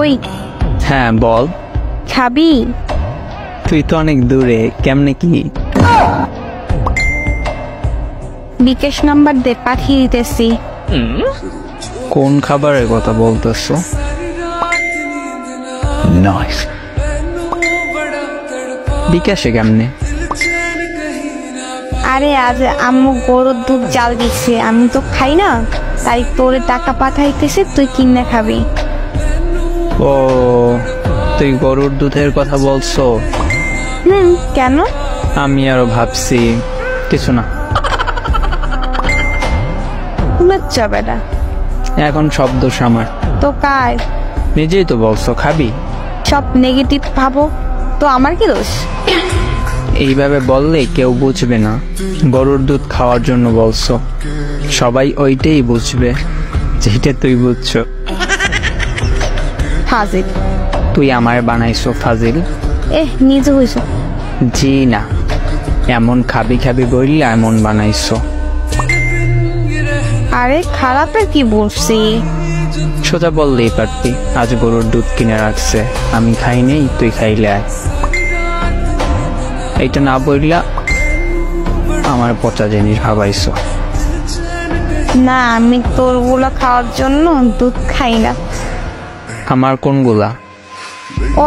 ওই হ্যাঁ বল। খাবি? তুই তো অনেক দূরে, কেমনে কি? বিকাশ নাম্বার দে, পাঠিয়ে দিতেছি। কোন খাবারের কথা বলতেছো? নাইস। বিকাশে কেমনে? আরে আজ আম্মু গরুর দুধ জাল দিচ্ছে, আমি তো খাই না, তাই তোরে টাকা পাঠাইতেছে, তুই কিনে খাবি। ও, তুই গরুর দুধের কথা বলছো? কেন? আমি আরো ভাবছি কিছু না। লজ্জা বেটা। এখন সব দোষ আমার। তো কার? নিজেই তো বলছো খাবি। সব নেগেটিভ ভাবো তো আমার কি দোষ? এইভাবে বললে কেউ বুঝবে না গরুর দুধ খাওয়ার জন্য বলছো, সবাই ওইটাই বুঝবে যেটা তুই বুঝছো। ফাজিল। তুই আমায় বানাইছো ফাজিল? নিজে হইছ। জি না, এমন খাবি খাবি বললে এমন বানাইছো। আরে খারাপের কি বলছি? সোজা বললেই পারতি আজ গরুর দুধ কিনে রাখছে, আমি খাই নেই, তুই খাইলে আয়। এইটা না বললা আমার পচা জিনিস ভাবাইছো। না, আমি তোর গুলা খাওয়ার জন্য দুধ খাই না। আমার কোনগুলা? ও